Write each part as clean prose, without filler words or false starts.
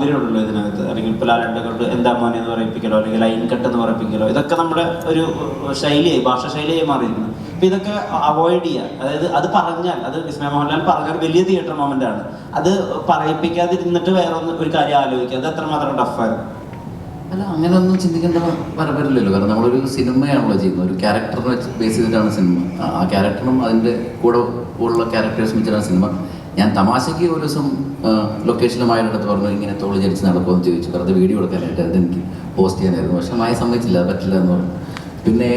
സൗകര്യമുള്ളൂ ഇതിനകത്ത്. അല്ലെങ്കിൽ ഇപ്പോൾ ലാലേട്ടനെ കൊണ്ട് എന്താ മോനെ എന്ന് പറയിപ്പിക്കലോ അല്ലെങ്കിൽ ലൈൻ കട്ട് എന്ന് പറയിപ്പിക്കലോ, ഇതൊക്കെ നമ്മുടെ ഒരു ശൈലിയായി, ഭാഷാശൈലിയായി മാറിയിരുന്നു. അപ്പോൾ ഇതൊക്കെ അവോയ്ഡ് ചെയ്യുക. അതായത് അത് പറഞ്ഞാൽ, അത് വിസ്മയ മോഹൻലാൽ പറഞ്ഞാൽ വലിയ തിയേറ്റർ മൊമെന്റ് ആണ്, അത് പറയിപ്പിക്കാതിരുന്നിട്ട് വേറെ ഒരു കാര്യം ആലോചിക്കുക, അത് എത്രമാത്രം ടഫായിരുന്നു. അല്ല, അങ്ങനെ ഒന്നും ചിന്തിക്കേണ്ട വരവില്ലല്ലോ. കാരണം നമ്മളൊരു സിനിമയാണല്ലോ ചെയ്യുന്നത്, ഒരു ക്യാരക്ടറിനെ ബേസ് ചെയ്തിട്ടാണ് സിനിമ. ആ ക്യാരക്ടറും അതിൻ്റെ കൂടെ ഉള്ള ക്യാരക്ടേഴ്സ് വെച്ചിട്ടാണ് സിനിമ. ഞാൻ തമാശയ്ക്ക് ഒരു ദിവസം ലൊക്കേഷനുമായിട്ട് അടുത്ത് പറഞ്ഞു ഇങ്ങനെ തോളി ജനിച്ച് നടക്കുമെന്ന് ചോദിച്ചു, വെറുതെ വീഡിയോ എടുക്കാനായിട്ട്, അതെനിക്ക് പോസ്റ്റ് ചെയ്യാനായിരുന്നു. പക്ഷെ മായ സമ്മതിച്ചില്ല, പറ്റില്ല എന്ന് പറഞ്ഞു. പിന്നെ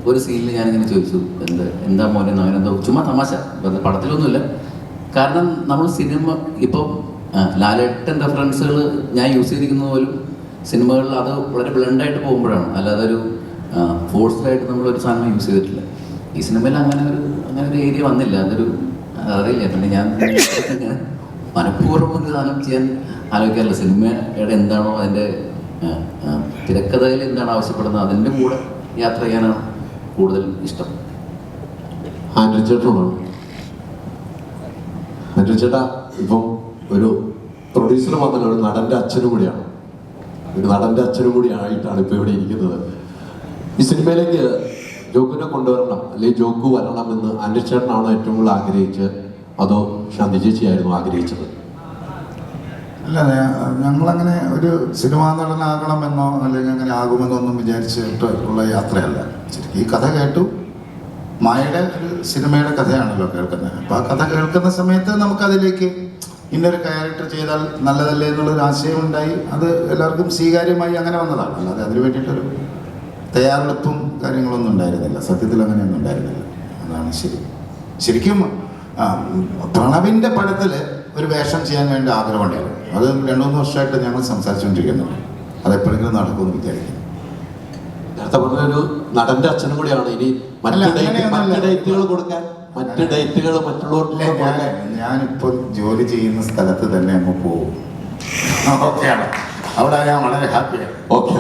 ഒരു സീനിൽ ഞാനിങ്ങനെ ചോദിച്ചു, എന്താ മോനെ അങ്ങനെന്തോ, ചുമ്മാ തമാശ, പടത്തിലൊന്നുമില്ല. കാരണം നമ്മൾ സിനിമ ഇപ്പോൾ ലാലേട്ടൻ റെഫറൻസുകൾ ഞാൻ യൂസ് ചെയ്തിരിക്കുന്നത് പോലും സിനിമകളിൽ അത് വളരെ ബ്ലണ്ടായിട്ട് പോകുമ്പോഴാണ്, അല്ലാതെ ഒരു ഫോഴ്സ്ഡായിട്ട് നമ്മളൊരു സാധനം യൂസ് ചെയ്തിട്ടില്ല. ഈ സിനിമയിൽ അങ്ങനെ ഒരു ഏരിയ വന്നില്ല. അതൊരു അറിയില്ല. പിന്നെ ഞാൻ മനഃപൂർവ്വം ഒരു സാധനം ചെയ്യാൻ ആലോചിക്കാറില്ല. സിനിമയുടെ എന്താണോ അതിൻ്റെ തിരക്കഥയിൽ എന്താണ് ആവശ്യപ്പെടുന്നത് അതിൻ്റെ കൂടെ യാത്ര ചെയ്യാനാണ് കൂടുതൽ ഇഷ്ടം. ആൻഡ്രി ചേട്ടാ, ഇപ്പം ഒരു പ്രൊഡ്യൂസർ മാത്രമല്ല, ഒരു നടൻ്റെ അച്ഛനും കൂടിയാണ്. ഒരു നടൻ്റെ അച്ഛനും കൂടി ആയിട്ടാണ് ഇപ്പോൾ ഇവിടെ ഇരിക്കുന്നത്. ഈ സിനിമയിലേക്ക് ജോക്കുവിനെ കൊണ്ടുവരണം അല്ലെങ്കിൽ ജോക്കു വരണം എന്ന് ആൻഡ്രി ചേട്ടനാണോ ഏറ്റവും കൂടുതൽ ആഗ്രഹിച്ചത്, അതോ ശാന്തി ചേച്ചിയായിരുന്നു ആഗ്രഹിച്ചത്? അല്ല, ഞങ്ങളങ്ങനെ ഒരു സിനിമാ നടനാകണമെന്നോ അല്ലെങ്കിൽ അങ്ങനെ ആകുമെന്നോ ഒന്നും വിചാരിച്ചിട്ട് ഉള്ള യാത്രയല്ല. ശരിക്കും ഈ കഥ കേട്ടു, മായയുടെ ഒരു സിനിമയുടെ കഥയാണല്ലോ കേൾക്കുന്നത്. അപ്പോൾ ആ കഥ കേൾക്കുന്ന സമയത്ത് നമുക്കതിലേക്ക് ഇന്നൊരു ക്യാരക്ടർ ചെയ്താൽ നല്ലതല്ലേ എന്നുള്ളൊരു ആശയം ഉണ്ടായി. അത് എല്ലാവർക്കും സ്വീകാര്യമായി അങ്ങനെ വന്നതാണ്. അല്ലാതെ അതിന് വേണ്ടിയിട്ടൊരു തയ്യാറെടുപ്പും കാര്യങ്ങളൊന്നും ഉണ്ടായിരുന്നില്ല. സത്യത്തിൽ അങ്ങനെയൊന്നും ഉണ്ടായിരുന്നില്ല. അതാണ് ശരിക്കും പ്രണവിൻ്റെ പടത്തിൽ ഒരു വേഷം ചെയ്യാൻ വേണ്ടി ആഗ്രഹമുണ്ടായിരുന്നു. അത് 2-3 വർഷമായിട്ട് ഞങ്ങൾ സംസാരിച്ചുകൊണ്ടിരിക്കുന്നുണ്ട്. അതെപ്പോഴെങ്കിലും നടക്കുമെന്ന് വിചാരിക്കുന്നു. നേരത്തെ പറഞ്ഞൊരു നടന്റെ അച്ഛനും കൂടിയാണ്. ഇനി മറ്റ് ഡേറ്റുകൾ കൊടുക്കാൻ, മറ്റ് ഡേറ്റുകൾ മറ്റുള്ളവർക്ക് ഞാനിപ്പോൾ ജോലി ചെയ്യുന്ന സ്ഥലത്ത് തന്നെ അങ്ങ് പോകും. ഓക്കെയാണ്, അവിടെ ഞാൻ വളരെ ഹാപ്പിയാണ്. ഓക്കെ.